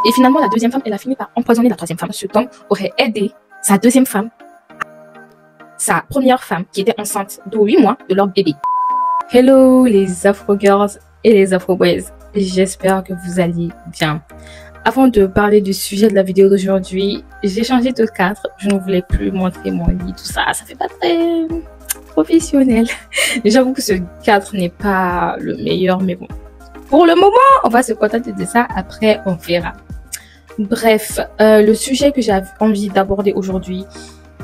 Et finalement, la deuxième femme, elle a fini par empoisonner la troisième femme. Cet homme aurait aidé sa deuxième femme, sa première femme, qui était enceinte de 8 mois de leur bébé. Hello les Afro Girls et les Afro Boys. J'espère que vous allez bien. Avant de parler du sujet de la vidéo d'aujourd'hui, j'ai changé de cadre. Je ne voulais plus montrer mon lit, tout ça. Ça fait pas très professionnel. J'avoue que ce cadre n'est pas le meilleur, mais bon. Pour le moment, on va se contenter de ça. Après, on verra. Bref, le sujet que j'ai envie d'aborder aujourd'hui,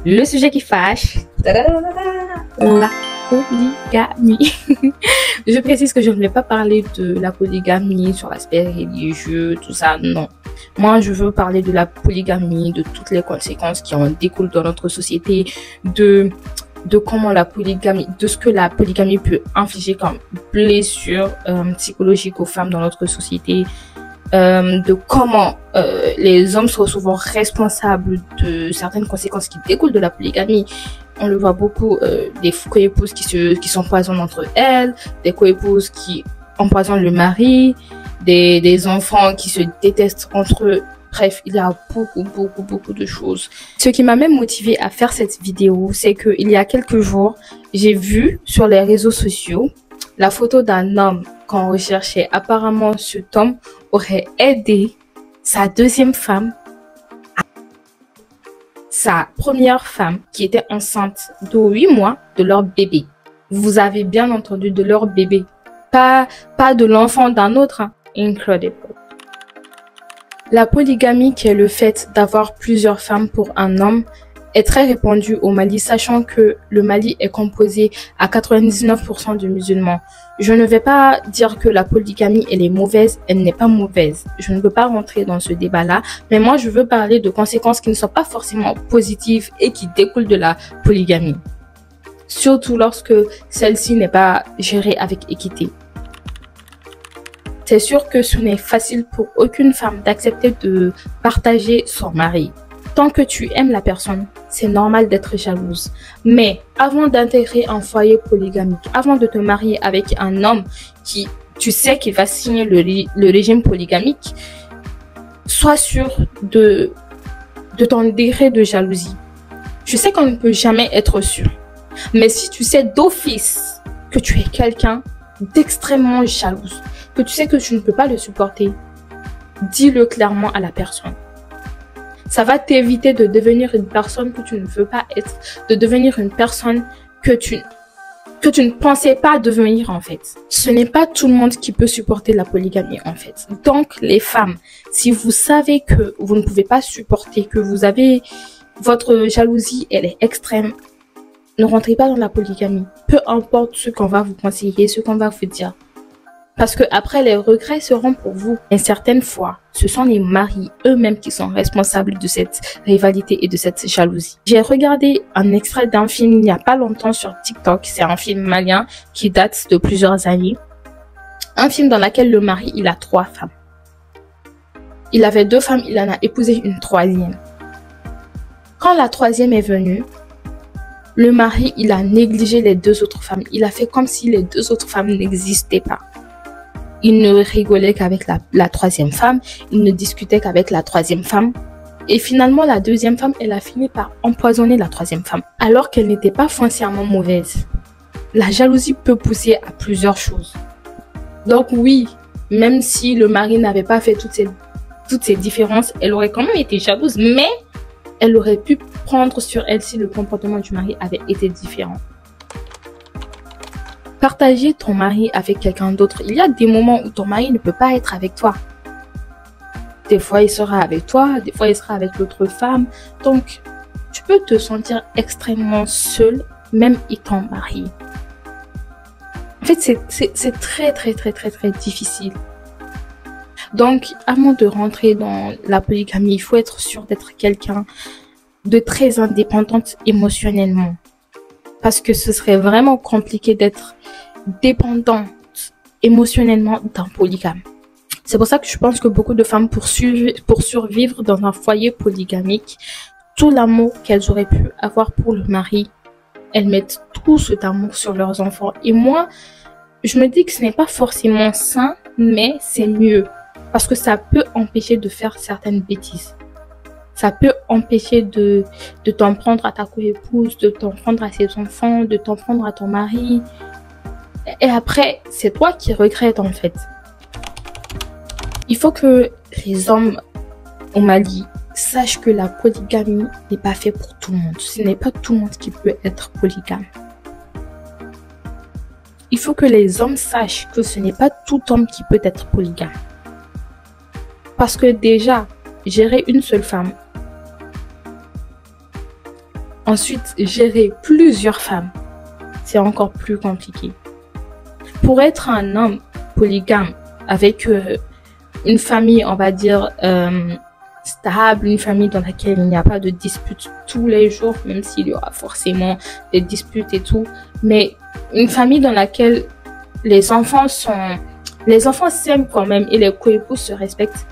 le sujet qui fâche, la polygamie. Je précise que je ne vais pas parler de la polygamie sur l'aspect religieux, tout ça, non. Moi, je veux parler de la polygamie, de toutes les conséquences qui en découlent dans notre société, de comment la polygamie, de ce que la polygamie peut infliger comme blessure psychologique aux femmes dans notre société, de comment les hommes sont souvent responsables de certaines conséquences qui découlent de la polygamie. On le voit beaucoup, des coépouses qui s'empoisonnent entre elles, des coépouses qui empoisonnent le mari, des enfants qui se détestent entre eux. Bref, il y a beaucoup de choses. Ce qui m'a même motivée à faire cette vidéo, c'est que il y a quelques jours, j'ai vu sur les réseaux sociaux la photo d'un homme qu'on recherchait. Apparemment, cet homme aurait aidé sa deuxième femme, sa première femme qui était enceinte de 8 mois de leur bébé. Vous avez bien entendu, de leur bébé. Pas de l'enfant d'un autre. Hein. Incredible. La polygamie, qui est le fait d'avoir plusieurs femmes pour un homme, est très répandue au Mali, sachant que le Mali est composé à 99% de musulmans. Je ne vais pas dire que la polygamie, elle est mauvaise, elle n'est pas mauvaise. Je ne veux pas rentrer dans ce débat-là, mais moi, je veux parler de conséquences qui ne sont pas forcément positives et qui découlent de la polygamie. Surtout lorsque celle-ci n'est pas gérée avec équité. C'est sûr que ce n'est facile pour aucune femme d'accepter de partager son mari. Tant que tu aimes la personne, c'est normal d'être jalouse. Mais avant d'intégrer un foyer polygamique, avant de te marier avec un homme qui, tu sais qu'il va signer le régime polygamique, sois sûr de ton degré de jalousie. Je sais qu'on ne peut jamais être sûr. Mais si tu sais d'office que tu es quelqu'un d'extrêmement jalouse, que tu sais que tu ne peux pas le supporter, dis-le clairement à la personne. Ça va t'éviter de devenir une personne que tu ne veux pas être, de devenir une personne que tu ne pensais pas devenir en fait. Ce n'est pas tout le monde qui peut supporter la polygamie en fait. Donc les femmes, si vous savez que vous ne pouvez pas supporter, que vous avez votre jalousie, elle est extrême, ne rentrez pas dans la polygamie. Peu importe ce qu'on va vous conseiller, ce qu'on va vous dire. Parce que après, les regrets seront pour vous. Et certaines fois, ce sont les maris eux-mêmes qui sont responsables de cette rivalité et de cette jalousie. J'ai regardé un extrait d'un film il n'y a pas longtemps sur TikTok. C'est un film malien qui date de plusieurs années. Un film dans lequel le mari, il a 3 femmes. Il avait 2 femmes, il en a épousé une 3e. Quand la 3e est venue, le mari, il a négligé les 2 autres femmes. Il a fait comme si les 2 autres femmes n'existaient pas. Il ne rigolait qu'avec la 3e femme. Il ne discutait qu'avec la 3e femme. Et finalement, la 2e femme, elle a fini par empoisonner la 3e femme. Alors qu'elle n'était pas foncièrement mauvaise. La jalousie peut pousser à plusieurs choses. Donc oui, même si le mari n'avait pas fait toutes ces différences, elle aurait quand même été jalouse. Mais elle aurait pu prendre sur elle si le comportement du mari avait été différent. Partager ton mari avec quelqu'un d'autre. Il y a des moments où ton mari ne peut pas être avec toi. Des fois, il sera avec toi, des fois, il sera avec l'autre femme. Donc, tu peux te sentir extrêmement seul, même étant marié. En fait, c'est très difficile. Donc, avant de rentrer dans la polygamie, il faut être sûr d'être quelqu'un de très indépendante émotionnellement. Parce que ce serait vraiment compliqué d'être dépendante émotionnellement d'un polygame. C'est pour ça que je pense que beaucoup de femmes, pour survivre dans un foyer polygamique, tout l'amour qu'elles auraient pu avoir pour le mari, elles mettent tout cet amour sur leurs enfants. Et moi, je me dis que ce n'est pas forcément sain, mais c'est mieux. Parce que ça peut empêcher de faire certaines bêtises. Ça peut empêcher de t'en prendre à ta coépouse, de t'en prendre à ses enfants, de t'en prendre à ton mari. Et après, c'est toi qui regrettes en fait. Il faut que les hommes au Mali sachent que la polygamie n'est pas fait pour tout le monde. Ce n'est pas tout le monde qui peut être polygame. Il faut que les hommes sachent que ce n'est pas tout homme qui peut être polygame. Parce que déjà, gérer une seule femme, ensuite gérer plusieurs femmes, c'est encore plus compliqué. Pour être un homme polygame avec une famille, on va dire, stable, une famille dans laquelle il n'y a pas de disputes tous les jours, même s'il y aura forcément des disputes et tout, mais une famille dans laquelle les enfants s'aiment quand même et les coépouses se respectent.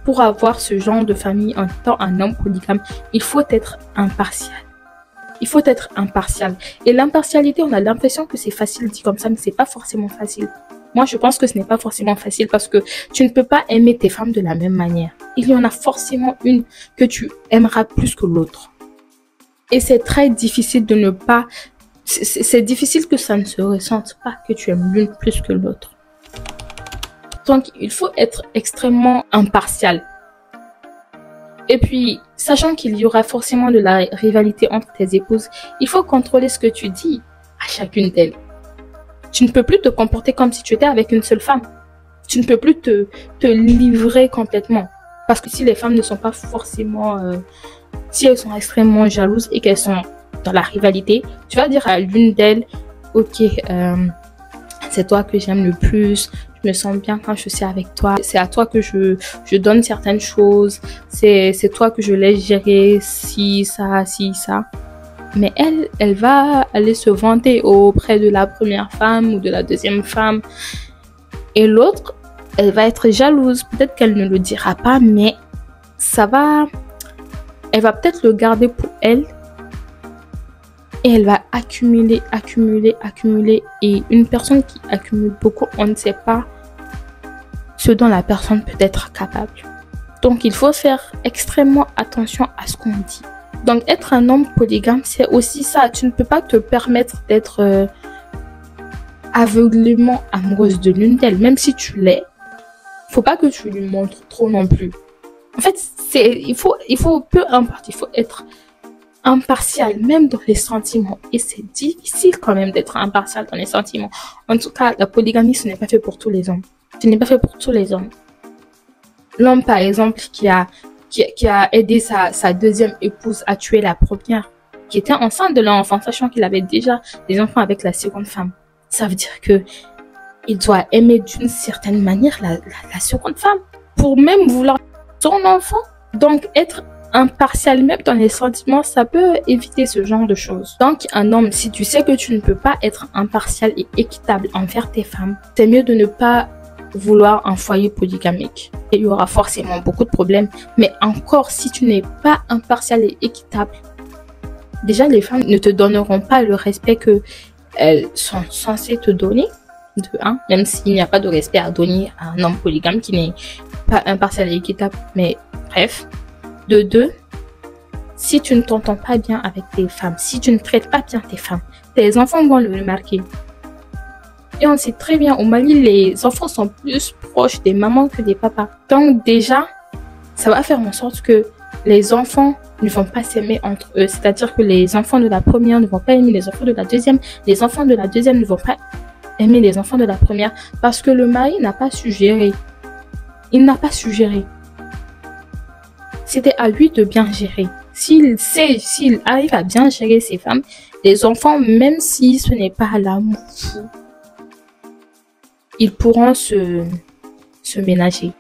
Pour avoir ce genre de famille en étant un homme polygame, il faut être impartial. Il faut être impartial. Et l'impartialité, on a l'impression que c'est facile dit comme ça, mais c'est pas forcément facile. Moi, je pense que ce n'est pas forcément facile parce que tu ne peux pas aimer tes femmes de la même manière. Il y en a forcément une que tu aimeras plus que l'autre. Et c'est très difficile de ne pas... C'est difficile que ça ne se ressente pas que tu aimes l'une plus que l'autre. Donc, il faut être extrêmement impartial. Et puis, sachant qu'il y aura forcément de la rivalité entre tes épouses, il faut contrôler ce que tu dis à chacune d'elles. Tu ne peux plus te comporter comme si tu étais avec une seule femme. Tu ne peux plus te livrer complètement. Parce que si les femmes ne sont pas forcément... si elles sont extrêmement jalouses et qu'elles sont dans la rivalité, tu vas dire à l'une d'elles, ok, c'est toi que j'aime le plus, je me sens bien quand je suis avec toi, c'est à toi que je donne certaines choses, c'est toi que je laisse gérer si ça. Mais elle va aller se vanter auprès de la première femme ou de la deuxième femme. Et l'autre, elle va être jalouse. Peut-être qu'elle ne le dira pas, mais elle va peut-être le garder pour elle. Et elle va accumuler. Et une personne qui accumule beaucoup, on ne sait pas ce dont la personne peut être capable. Donc, il faut faire extrêmement attention à ce qu'on dit. Donc, être un homme polygame, c'est aussi ça. Tu ne peux pas te permettre d'être aveuglément amoureuse de l'une d'elles, même si tu l'es. Faut pas que tu lui montres trop non plus. En fait, il faut, peu importe, il faut être impartial, même dans les sentiments. Et c'est difficile quand même d'être impartial dans les sentiments. En tout cas, la polygamie, ce n'est pas fait pour tous les hommes. Ce n'est pas fait pour tous les hommes. L'homme, par exemple, qui a aidé sa deuxième épouse à tuer la première, qui était enceinte de l'enfant, sachant qu'il avait déjà des enfants avec la seconde femme. Ça veut dire que il doit aimer d'une certaine manière la seconde femme pour même vouloir son enfant. Donc, être impartial même dans les sentiments, ça peut éviter ce genre de choses. Donc, un homme, si tu sais que tu ne peux pas être impartial et équitable envers tes femmes, c'est mieux de ne pas vouloir un foyer polygamique. Et il y aura forcément beaucoup de problèmes. Mais encore, si tu n'es pas impartial et équitable, déjà, les femmes ne te donneront pas le respect qu'elles sont censées te donner. De un, même s'il n'y a pas de respect à donner à un homme polygame qui n'est pas impartial et équitable. Mais bref. De deux, si tu ne t'entends pas bien avec tes femmes, si tu ne traites pas bien tes femmes, tes enfants vont le remarquer. Et on sait très bien, au Mali, les enfants sont plus proches des mamans que des papas. Donc déjà, ça va faire en sorte que les enfants ne vont pas s'aimer entre eux. C'est-à-dire que les enfants de la première ne vont pas aimer les enfants de la deuxième. Les enfants de la deuxième ne vont pas aimer les enfants de la première. Parce que le mari n'a pas su gérer. Il n'a pas su gérer. C'était à lui de bien gérer. S'il arrive à bien gérer ses femmes, les enfants, même si ce n'est pas l'amour fou, ils pourront se ménager.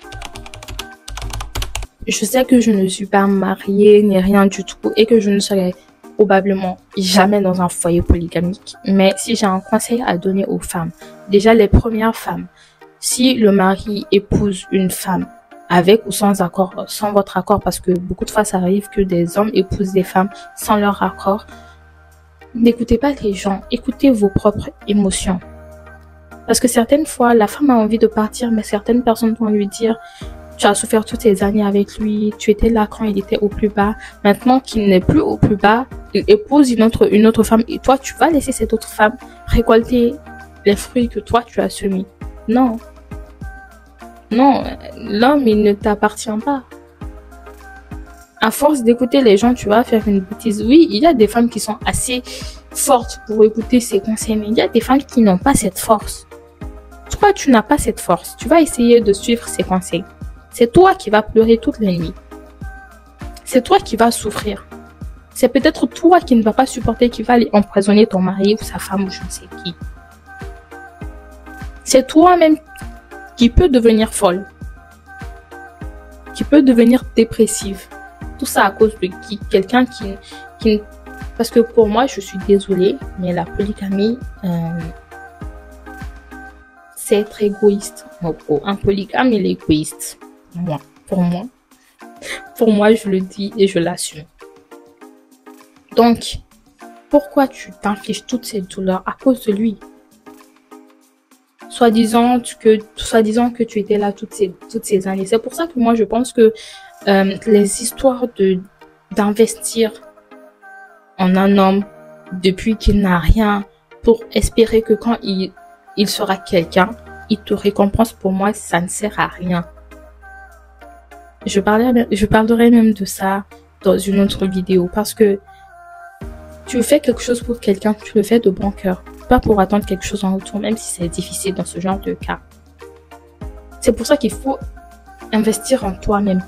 Je sais que je ne suis pas mariée ni rien du tout et que je ne serai probablement jamais dans un foyer polygamique. Mais si j'ai un conseil à donner aux femmes, déjà les premières femmes, si le mari épouse une femme avec ou sans accord, sans votre accord, parce que beaucoup de fois ça arrive que des hommes épousent des femmes sans leur accord, n'écoutez pas les gens, écoutez vos propres émotions. Parce que certaines fois, la femme a envie de partir, mais certaines personnes vont lui dire Tu as souffert toutes ces années avec lui. Tu étais là quand il était au plus bas. Maintenant qu'il n'est plus au plus bas, il épouse une autre femme. Et toi, tu vas laisser cette autre femme récolter les fruits que toi, tu as semés. Non. Non, l'homme, il ne t'appartient pas. À force d'écouter les gens, tu vas faire une bêtise. Oui, il y a des femmes qui sont assez fortes pour écouter ses conseils, mais il y a des femmes qui n'ont pas cette force. Toi, tu n'as pas cette force. Tu vas essayer de suivre ses conseils. C'est toi qui vas pleurer toutes les nuits. C'est toi qui vas souffrir. C'est peut-être toi qui ne vas pas supporter, qui va aller empoisonner ton mari ou sa femme ou je ne sais qui. C'est toi-même qui peut devenir folle. Qui peut devenir dépressive. Tout ça à cause de qui? Quelqu'un qui... Parce que pour moi, je suis désolée, mais la polygamie, c'est être égoïste. Un polygame, il est égoïste. Pour moi, je le dis et je l'assume. Donc, pourquoi tu t'infliges toutes ces douleurs à cause de lui? Soi-disant que tu étais là toutes ces années. C'est pour ça que moi, je pense que les histoires d'investir en un homme depuis qu'il n'a rien pour espérer que quand il sera quelqu'un, il te récompense, pour moi, ça ne sert à rien. Je parlerai même de ça dans une autre vidéo parce que tu fais quelque chose pour quelqu'un, tu le fais de bon cœur, pas pour attendre quelque chose en retour, même si c'est difficile dans ce genre de cas. C'est pour ça qu'il faut investir en toi-même.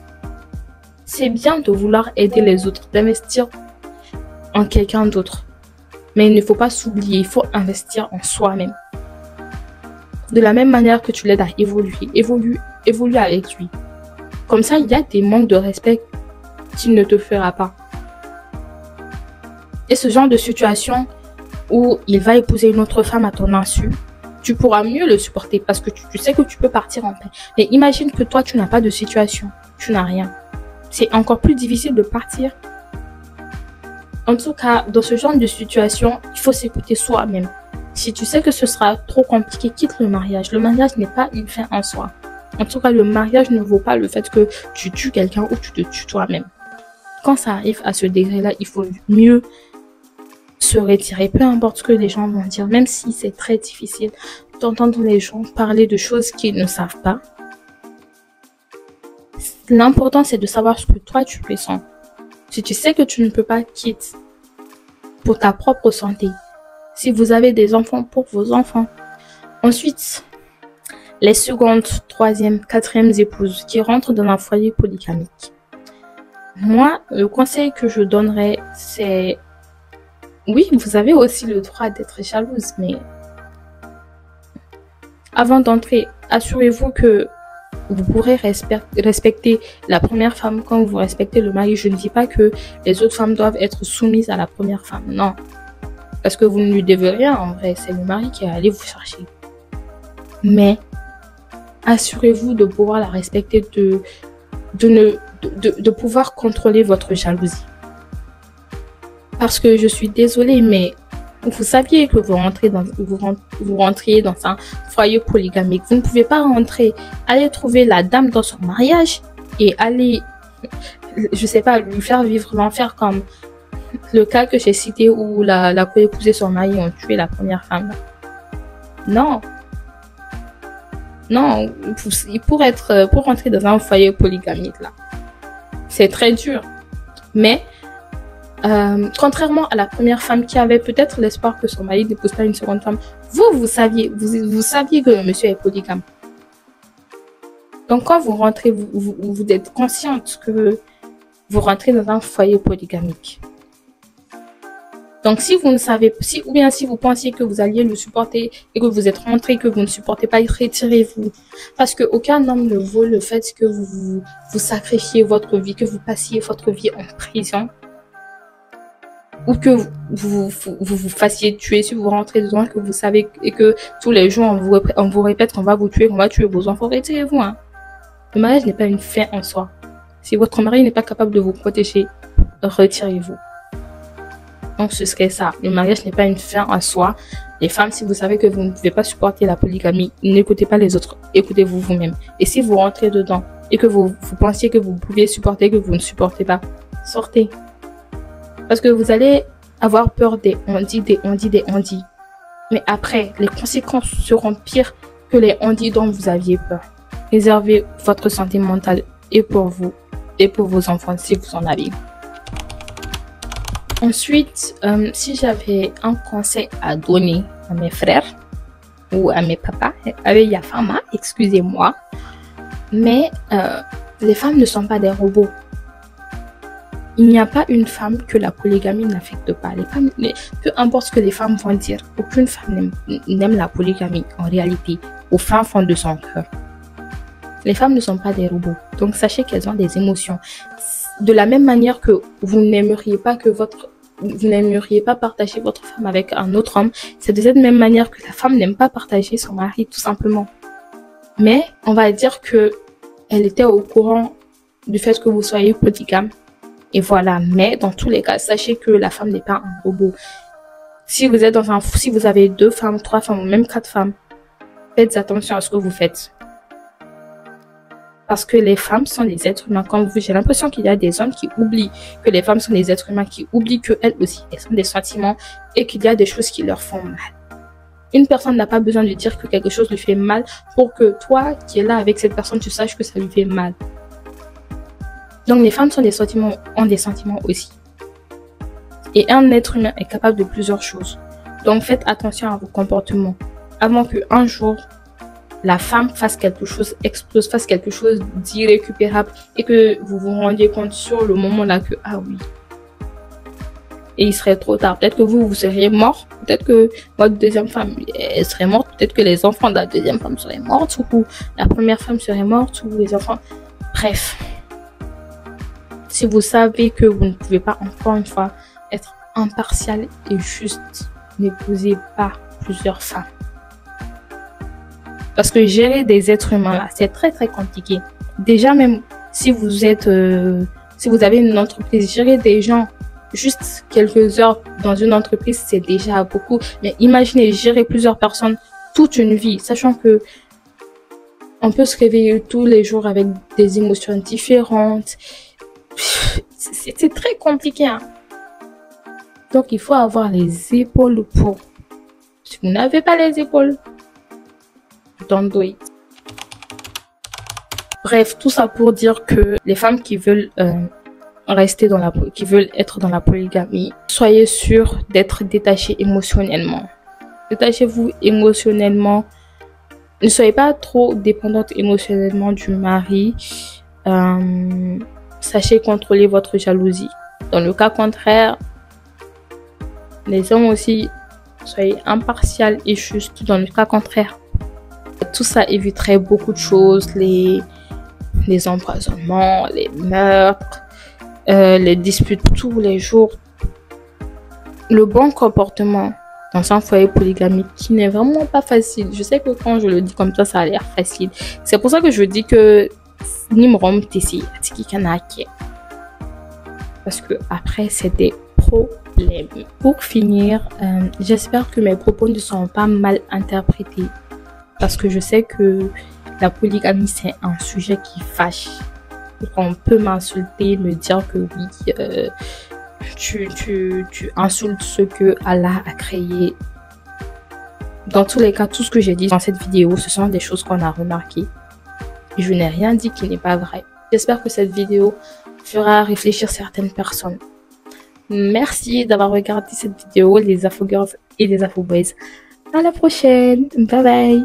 C'est bien de vouloir aider les autres, d'investir en quelqu'un d'autre. Mais il ne faut pas s'oublier, il faut investir en soi-même. De la même manière que tu l'aides à évoluer avec lui. Comme ça, il y a des manques de respect qu'il ne te fera pas. Et ce genre de situation où il va épouser une autre femme à ton insu, tu pourras mieux le supporter parce que tu sais que tu peux partir en paix. Mais imagine que toi, tu n'as pas de situation, tu n'as rien. C'est encore plus difficile de partir. En tout cas, dans ce genre de situation, il faut s'écouter soi-même. Si tu sais que ce sera trop compliqué, quitte le mariage. Le mariage n'est pas une fin en soi. En tout cas, le mariage ne vaut pas le fait que tu tues quelqu'un ou tu te tues toi-même. Quand ça arrive à ce degré-là, il faut mieux se retirer. Peu importe ce que les gens vont dire, même si c'est très difficile d'entendre les gens parler de choses qu'ils ne savent pas. L'important, c'est de savoir ce que toi, tu ressens. Si tu sais que tu ne peux pas, quitte pour ta propre santé. Si vous avez des enfants, pour vos enfants. Ensuite, les secondes, troisième, quatrième épouses qui rentrent dans un foyer polygamique. Moi, le conseil que je donnerais, c'est... Oui, vous avez aussi le droit d'être jalouse, mais... Avant d'entrer, assurez-vous que vous pourrez respecter la première femme quand vous respectez le mari. Je ne dis pas que les autres femmes doivent être soumises à la première femme, non. Parce que vous ne lui devez rien, en vrai. C'est le mari qui est allé vous chercher. Mais, assurez-vous de pouvoir la respecter, de pouvoir contrôler votre jalousie. Parce que je suis désolée, mais vous saviez que vous rentriez dans un foyer polygamique. Vous ne pouvez pas rentrer, aller trouver la dame dans son mariage et aller, je sais pas, lui faire vivre l'enfer comme le cas que j'ai cité où la co-épousée son mari ont tué la première femme. Non. Non, pour rentrer dans un foyer polygamique là, c'est très dur. Mais contrairement à la première femme qui avait peut-être l'espoir que son mari n'épouse pas une seconde femme, vous saviez que monsieur est polygame. Donc quand vous rentrez, vous êtes consciente que vous rentrez dans un foyer polygamique. Donc si vous ne savez, si vous pensiez que vous alliez le supporter et que vous êtes rentré, que vous ne supportez pas, retirez-vous. Parce que aucun homme ne vaut le fait que vous sacrifiez votre vie, que vous passiez votre vie en prison. Ou que vous fassiez tuer si vous rentrez dedans, que vous savez et que tous les jours on vous répète qu'on va vous tuer, qu'on va tuer vos enfants. Retirez-vous. Hein. Le mariage n'est pas une fin en soi. Si votre mari n'est pas capable de vous protéger, retirez-vous. Donc ce serait ça. Le mariage n'est pas une fin en soi. Les femmes, si vous savez que vous ne pouvez pas supporter la polygamie, n'écoutez pas les autres. Écoutez-vous vous-même. Et si vous rentrez dedans, et que vous pensiez que vous pouviez supporter, que vous ne supportez pas, sortez. Parce que vous allez avoir peur des on-dit. Mais après, les conséquences seront pires que les on-dit dont vous aviez peur. Réservez votre santé mentale et pour vous et pour vos enfants si vous en avez. Ensuite, si j'avais un conseil à donner à mes frères ou à mes papas, avec Yafama, excusez-moi, mais les femmes ne sont pas des robots. Il n'y a pas une femme que la polygamie n'affecte pas. Les femmes, peu importe ce que les femmes vont dire, aucune femme n'aime la polygamie en réalité, au fin fond de son cœur. Les femmes ne sont pas des robots, donc sachez qu'elles ont des émotions. De la même manière que vous n'aimeriez pas partager votre femme avec un autre homme, c'est de cette même manière que la femme n'aime pas partager son mari, tout simplement. Mais on va dire que elle était au courant du fait que vous soyez polygame. Et voilà, mais dans tous les cas, sachez que la femme n'est pas un robot. Si vous avez 2 femmes, 3 femmes ou même 4 femmes, faites attention à ce que vous faites. Parce que les femmes sont des êtres humains comme vous. J'ai l'impression qu'il y a des hommes qui oublient que les femmes sont des êtres humains, qui oublient qu'elles aussi, elles ont des sentiments et qu'il y a des choses qui leur font mal. Une personne n'a pas besoin de dire que quelque chose lui fait mal pour que toi, qui es là avec cette personne, tu saches que ça lui fait mal. Donc les femmes ont des sentiments aussi. Et un être humain est capable de plusieurs choses. Donc faites attention à vos comportements. Avant qu'un jour, la femme fasse quelque chose, explose, fasse quelque chose d'irrécupérable et que vous vous rendiez compte sur le moment là que, ah oui. Et il serait trop tard. Peut-être que vous seriez mort. Peut-être que votre deuxième femme elle serait morte. Peut-être que les enfants de la deuxième femme seraient morts. Ou la première femme serait morte. Ou les enfants... Bref. Si vous savez que vous ne pouvez pas, encore une fois, être impartial et juste, n'épousez pas plusieurs femmes. Parce que gérer des êtres humains là, c'est très très compliqué. Déjà même si vous avez une entreprise, gérer des gens juste quelques heures dans une entreprise, c'est déjà beaucoup. Mais imaginez gérer plusieurs personnes toute une vie, sachant que on peut se réveiller tous les jours avec des émotions différentes. C'est très compliqué. Hein? Donc, il faut avoir les épaules pour. Si vous n'avez pas les épaules, don't do it. Bref, tout ça pour dire que les femmes qui veulent qui veulent être dans la polygamie, soyez sûrs d'être détachés émotionnellement. Détachez-vous émotionnellement. Ne soyez pas trop dépendante émotionnellement du mari. Sachez contrôler votre jalousie. Dans le cas contraire, les hommes aussi, soyez impartial et juste. Dans le cas contraire, tout ça éviterait beaucoup de choses, les empoisonnements, les meurtres, les disputes tous les jours. Le bon comportement dans un foyer polygamique qui n'est vraiment pas facile. Je sais que quand je le dis comme ça a l'air facile. C'est pour ça que je dis que Nimrom Tessi, parce que après c'est des problèmes. Pour finir, j'espère que mes propos ne sont pas mal interprétés. Parce que je sais que la polygamie, c'est un sujet qui fâche. On peut m'insulter, me dire que oui, tu insultes ce que Allah a créé. Dans tous les cas, tout ce que j'ai dit dans cette vidéo, ce sont des choses qu'on a remarquées. Et je n'ai rien dit qui n'est pas vrai. J'espère que cette vidéo fera réfléchir certaines personnes. Merci d'avoir regardé cette vidéo, les Afro Girls et les Afro Boys. À la prochaine. Bye bye.